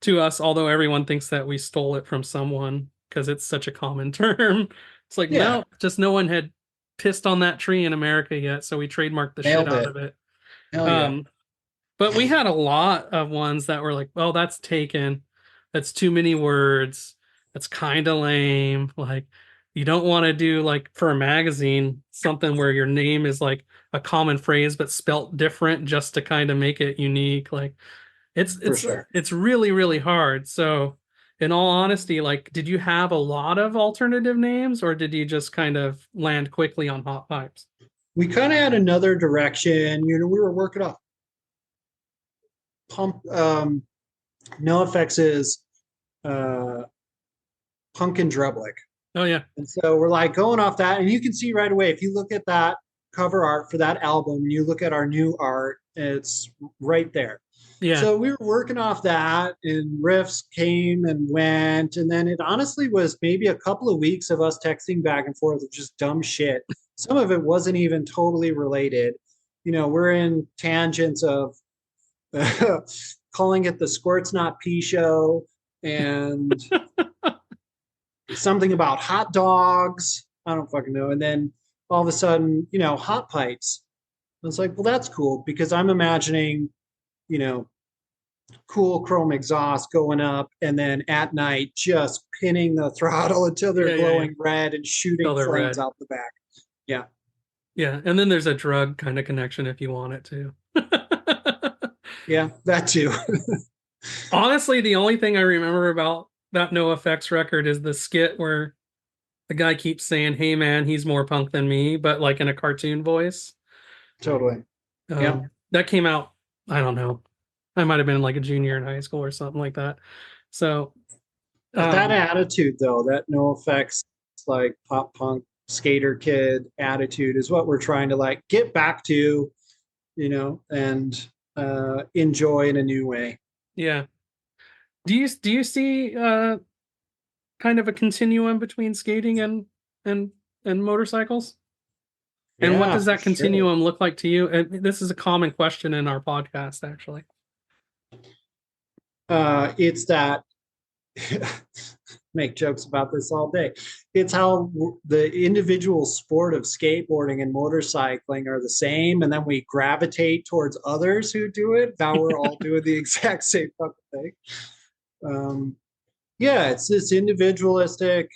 us, although everyone thinks that we stole it from someone because it's such a common term. It's like, no, just no one had pissed on that tree in America yet, so we trademarked the shit out of it. Hell yeah. But we had a lot of ones that were like, well, that's taken, that's too many words, that's kind of lame. Like, you don't want to do, like, for a magazine, something where your name is like a common phrase but spelt different just to kind of make it unique. Like, it's really, really hard. So in all honesty, like, did you have a lot of alternative names, or did you just kind of land quickly on hot pipes? We kind of had another direction. We were working off NoFX's Pumpkin Drublick. Oh yeah. And so we're like going off that, and you can see right away if you look at that cover art for that album and you look at our new art, it's right there. Yeah. So we were working off that, and riffs came and went, and then it honestly was maybe a couple of weeks of us texting back and forth of just dumb shit. Some of it wasn't even totally related. We're in tangents of calling it the Squirts Not Pee Show, and something about hot dogs. I don't fucking know. And then all of a sudden, hot pipes. I was like, well, that's cool, because I'm imagining, cool chrome exhaust going up, and then at night just pinning the throttle until they're Yeah. glowing red and shooting Till they're flames red. out the back. Yeah. Yeah. And then there's a drug kind of connection if you want it to. Yeah, that too. Honestly, the only thing I remember about that No Effects record is the skit where the guy keeps saying, "Hey man, he's more punk than me," but like in a cartoon voice. Totally. Yeah. That came out, I don't know. I might have been like a junior in high school or something like that. So But that attitude, though, that no effects, like pop punk skater kid attitude is what we're trying to like get back to, and enjoy in a new way. yeah. Do you see kind of a continuum between skating and and motorcycles? And what Yeah, does for that sure. continuum look like to you? And this is a common question in our podcast, actually. It's that make jokes about this all day. It's how the individual sport of skateboarding and motorcycling are the same, and then we gravitate towards others who do it. Now we're all doing the exact same fucking thing. Yeah, it's this individualistic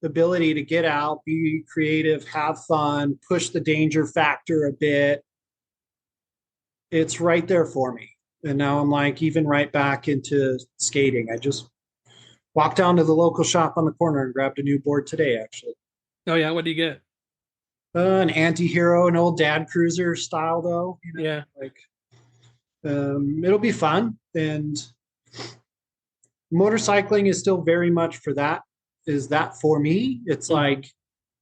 ability to get out, be creative, have fun, push the danger factor a bit. It's right there for me. And now I'm like even right back into skating. I just walked down to the local shop on the corner and grabbed a new board today, actually. Oh yeah, what do you get? An anti-hero, an old dad cruiser style though. Yeah. Like it'll be fun. And motorcycling is still very much for that. Is that for me? It's like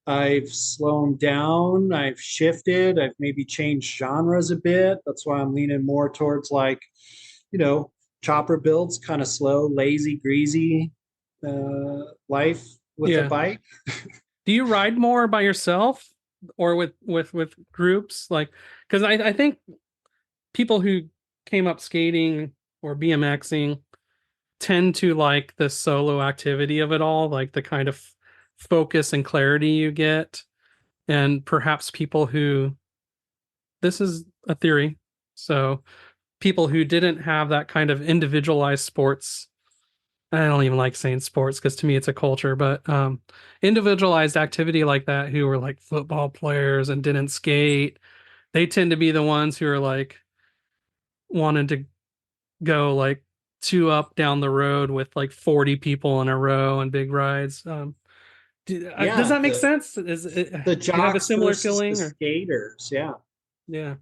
I've slowed down, I've shifted, I've maybe changed genres a bit. That's why I'm leaning more towards like, chopper builds, kind of slow, lazy, greasy life with a Yeah. bike. Do you ride more by yourself or with groups? Like, because I think people who came up skating or BMXing tend to like the solo activity of it all, like the kind of focus and clarity you get. And perhaps people who, this is a theory, so people who didn't have that kind of individualized sports. I don't even like saying sports because to me it's a culture, but individualized activity like that, who were like football players and didn't skate, they tend to be the ones who are like wanting to go like two up down the road with like 40 people in a row and big rides. Does Yeah, that make sense? Is it, the do you have a jocks similar versus the feeling or skaters. Yeah. yeah.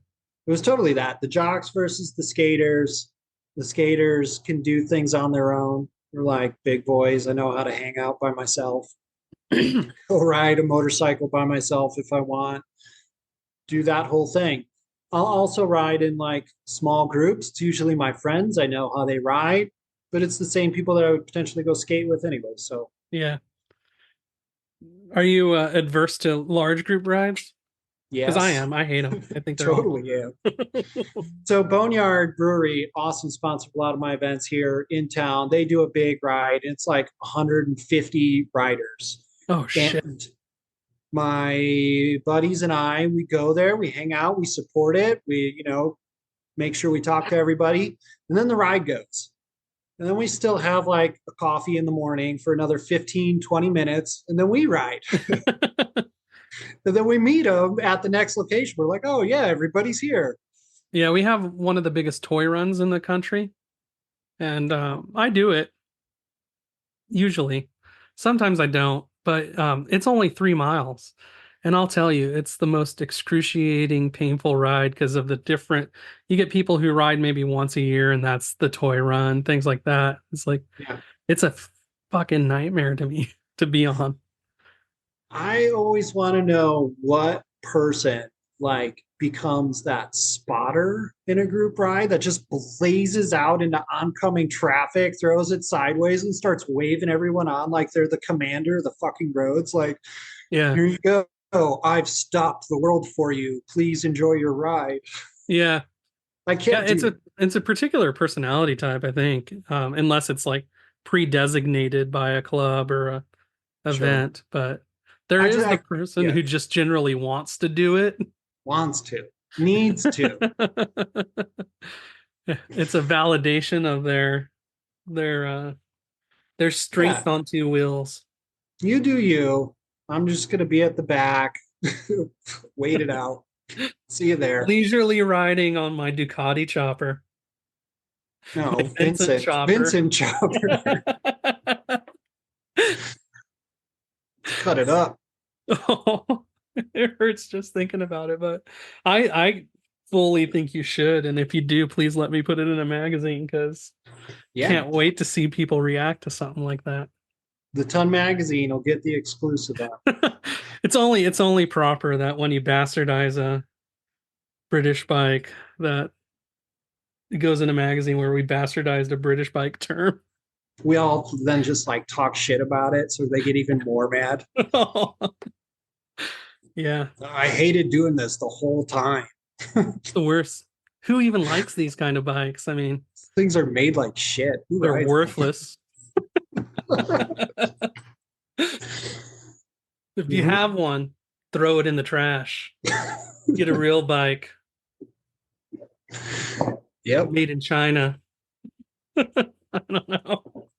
It was totally that. The jocks versus the skaters. The skaters can do things on their own. They're like big boys. I know how to hang out by myself, go ride a motorcycle by myself if I want, do that whole thing. I'll also ride in like small groups. It's usually my friends. I know how they ride, but it's the same people that I would potentially go skate with anyway. So, Yeah. Are you adverse to large group rides? Because I yes, am. I hate them. I think they're awful. totally. Yeah. So Boneyard Brewery, awesome sponsor for a lot of my events here in town. They do a big ride. It's like 150 riders. Oh shit. And my buddies and I, we go there, we hang out, we support it, we, make sure we talk to everybody. And then the ride goes. And then we still have like a coffee in the morning for another 15, 20 minutes. And then we ride. And then we meet them at the next location. We're like, oh, yeah, everybody's here. Yeah, we have one of the biggest toy runs in the country, and I do it usually. Sometimes I don't, but it's only 3 miles, and I'll tell you, it's the most excruciating, painful ride because of the different. You get people who ride maybe once a year, and that's the toy run, things like that. It's like Yeah. it's a fucking nightmare to me to be on. I always want to know what person like becomes that spotter in a group ride that just blazes out into oncoming traffic, throws it sideways, and starts waving everyone on like they're the commander of the fucking roads. Like, Yeah, here you go. I've stopped the world for you. Please enjoy your ride. yeah, I yeah. can't do It's a particular personality type, I think, unless it's like pre-designated by a club or a sure. event, but there is the person Yeah, who just generally wants to do it. wants to, needs to. It's a validation of their their strength Yeah, on two wheels. you do you. I'm just gonna be at the back, wait it out. See you there. Leisurely riding on my Ducati chopper, my No, Vincent chopper. Vincent Chopper, cut it up. Oh, it hurts just thinking about it, but I fully think you should. And if you do, please let me put it in a magazine because Yeah, can't wait to see people react to something like that. the Ton magazine will get the exclusive out. It's only proper that when you bastardize a British bike, that it goes in a magazine where we bastardized a British bike term. We all then just like talk shit about it, so they get even more mad. Yeah, I hated doing this the whole time. it's the worst. Who even likes these kind of bikes? I mean, Things are made like shit. Who they're rides worthless. If you them? have one, throw it in the trash. Get a real bike Yep. made in China. I don't know.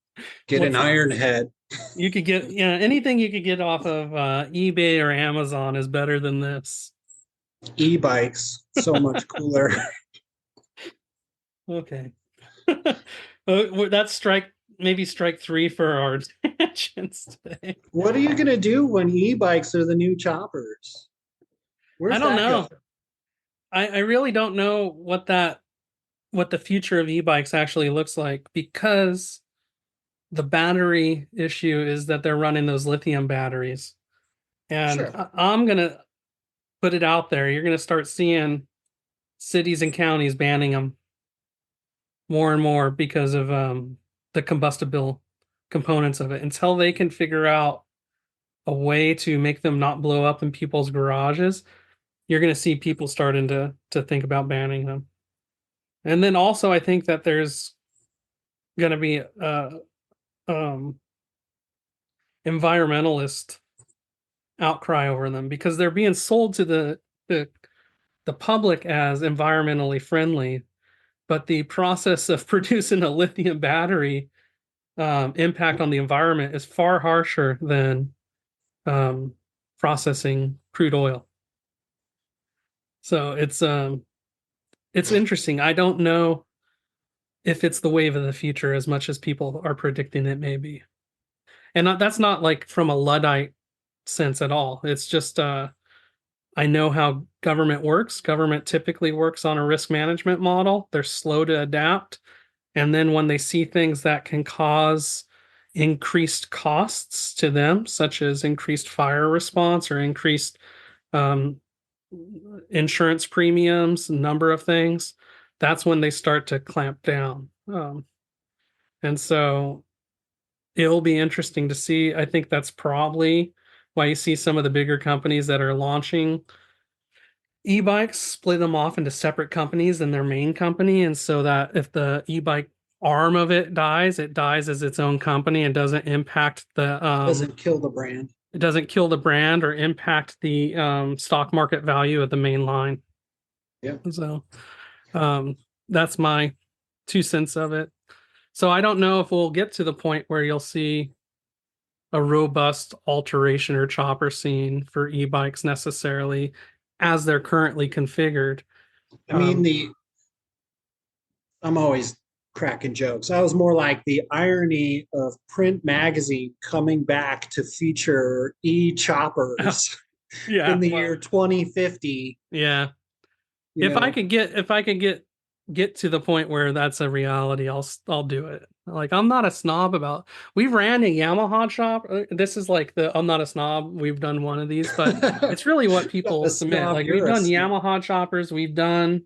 Get an What's iron head. You could get, yeah, anything you could get off of eBay or Amazon is better than this. E-bikes, so much cooler. Okay. That's maybe strike three for our tangents today. What are you gonna do when e-bikes are the new choppers? I Where's don't that know. go? I really don't know what the future of e-bikes actually looks like because the battery issue is that they're running those lithium batteries. And Sure. I'm gonna put it out there. You're gonna start seeing cities and counties banning them more and more because of the combustible components of it until they can figure out a way to make them not blow up in people's garages. You're going to see people starting to think about banning them. And then also, I think that there's going to be um, environmentalist outcry over them because they're being sold to the public as environmentally friendly, but the process of producing a lithium battery impact on the environment is far harsher than um, processing crude oil. So it's interesting. I don't know if it's the wave of the future as much as people are predicting it may be. And that's not like from a Luddite sense at all. It's just I know how government works. Government typically works on a risk management model. They're slow to adapt. And then when they see things that can cause increased costs to them, such as increased fire response or increased um, insurance premiums, a number of things, that's when they start to clamp down. And so it'll be interesting to see. I think that's probably why you see some of the bigger companies that are launching e-bikes split them off into separate companies than their main company. And so that if the e-bike arm of it dies, it dies as its own company and doesn't impact Doesn't kill the brand. it doesn't kill the brand or impact the stock market value of the main line. Yeah. So that's my 2 cents of it. So I don't know if we'll get to the point where you'll see a robust alteration or chopper scene for e-bikes necessarily as they're currently configured. I mean, I'm always cracking jokes. I was more like the irony of print magazine coming back to feature e-choppers Yeah, in the year 2050. yeah. You If I know, could get to the point where that's a reality, I'll do it. Like I'm not a snob about. We ran a Yamaha shop. This is like the I'm not a snob. We've done one of these, but it's really what people a submit. snob, Like we've you're a done snob. Yamaha choppers, we've done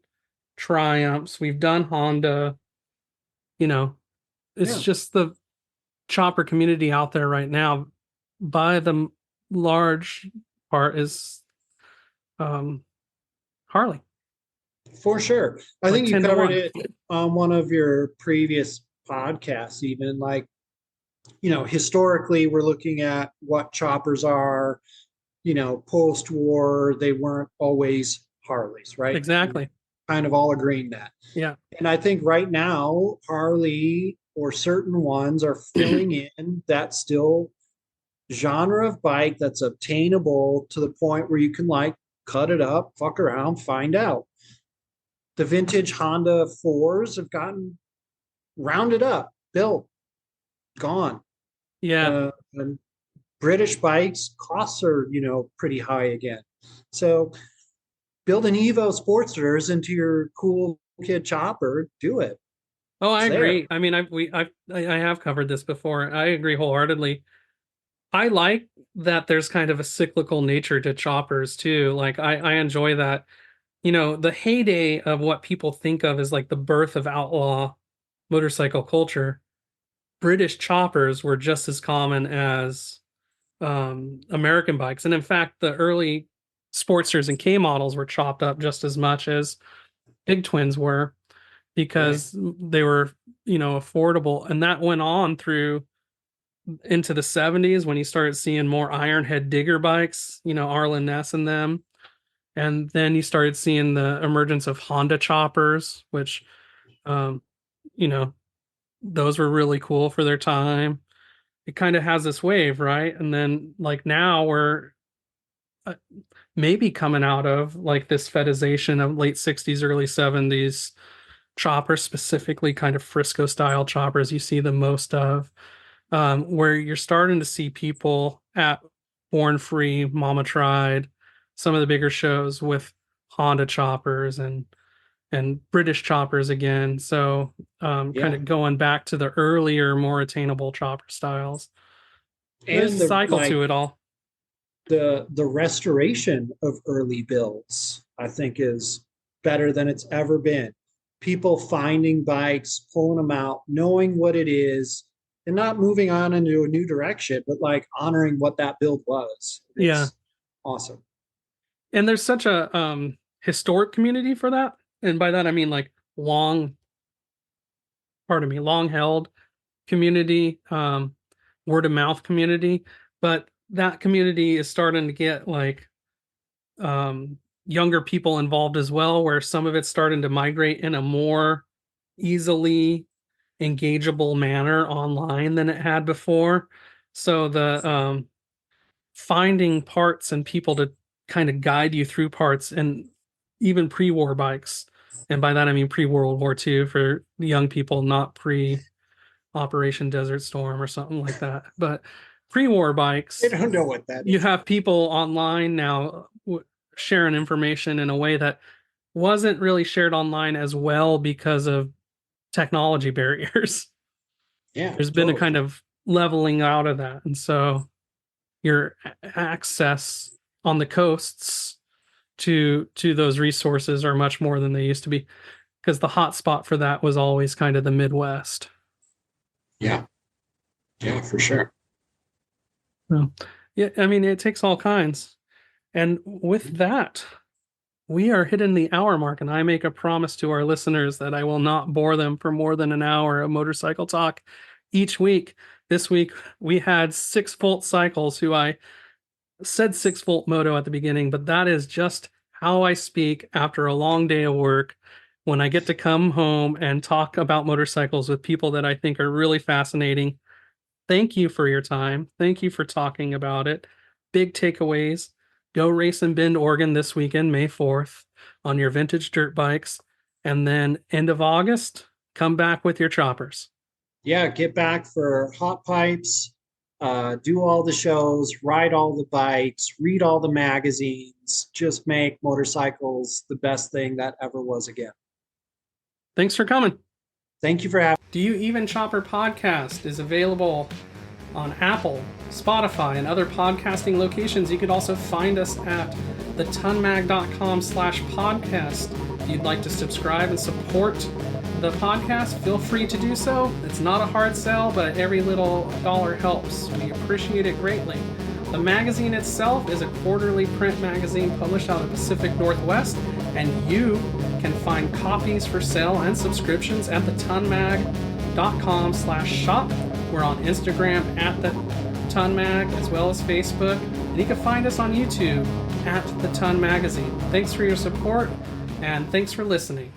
Triumphs, we've done Honda. You know, it's Yeah, just the chopper community out there right now, by the large part, is um, Harley, for sure. I like think you 10 to covered 1. it on one of your previous podcasts, even like, historically, we're looking at what choppers are, post war, they weren't always Harleys, right? Exactly. kind of all agreeing that. Yeah. And I think right now, Harley or certain ones are filling in that still genre of bike that's obtainable to the point where you can like cut it up, fuck around, find out. The vintage Honda 4s have gotten rounded up, built, gone. Yeah. And British bikes costs are, pretty high again. So build an Evo Sportsters into your cool kid chopper, do it. Oh, I It's agree. there. I mean, I have covered this before. I agree wholeheartedly. I like that there's kind of a cyclical nature to choppers too. Like I enjoy that. The heyday of what people think of as like the birth of outlaw motorcycle culture. British choppers were just as common as American bikes. And in fact, the early Sportsters and K models were chopped up just as much as Big Twins were Right. because they were, affordable. And that went on through into the 70s when you started seeing more Ironhead digger bikes, Arlen Ness and them. And then you started seeing the emergence of Honda choppers, which, um, you know, those were really cool for their time. It kind of has this wave, right? And then like now we're uh, maybe coming out of like this fetishization of late 60s, early 70s choppers, specifically kind of Frisco style choppers you see the most of, where you're starting to see people at Born Free, Mama Tried, some of the bigger shows with Honda choppers and British choppers again. So kind Yeah. of going back to the earlier, more attainable chopper styles. There's And a the cycle to it all. the restoration of early builds, I think, is better than it's ever been. People finding bikes, pulling them out, knowing what it is, and not moving on into a new direction, but like honoring what that build was. Yeah. It's awesome. And there's such a historic community for that. And by that I mean like long held community, word of mouth community. But that community is starting to get like younger people involved as well, where some of it's starting to migrate in a more easily engageable manner online than it had before. So the finding parts and people to kind of guide you through parts, and even pre-war bikes, and by that I mean pre-World War II for the young people, not pre-Operation Desert Storm or something like that, but pre-war bikes. They don't know what that You is. have people online now sharing information in a way that wasn't really shared online as well because of technology barriers. Yeah, There's been a totally. kind of leveling out of that, and so your access on the coasts to those resources are much more than they used to be, because the hot spot for that was always kind of the Midwest. Yeah, yeah, for sure. So, yeah, I mean, it takes all kinds. And with that, we are hitting the hour mark, and I make a promise to our listeners that I will not bore them for more than an hour of motorcycle talk each week. This week, we had 6-volt cycles, who I said 6-volt moto at the beginning, but that is just how I speak after a long day of work, when I get to come home and talk about motorcycles with people that I think are really fascinating. Thank you for your time. Thank you for talking about it. Big takeaways. Go race in Bend, Oregon this weekend, May 4th, on your vintage dirt bikes. And then end of August, come back with your choppers. Yeah, get back for hot pipes, do all the shows, ride all the bikes, read all the magazines, just make motorcycles the best thing that ever was again. Thanks for coming. Thank you for having Do You Even Chopper podcast is available on Apple, Spotify, and other podcasting locations. You could also find us at thetonmag.com/podcast. If you'd like to subscribe and support the podcast, feel free to do so. It's not a hard sell, but every little dollar helps. We appreciate it greatly. The magazine itself is a quarterly print magazine published out of the Pacific Northwest, and you can find copies for sale and subscriptions at thetonmag.com/shop. We're on Instagram at the Ton Mag, as well as Facebook, and you can find us on YouTube at the Ton Magazine. Thanks for your support. And thanks for listening.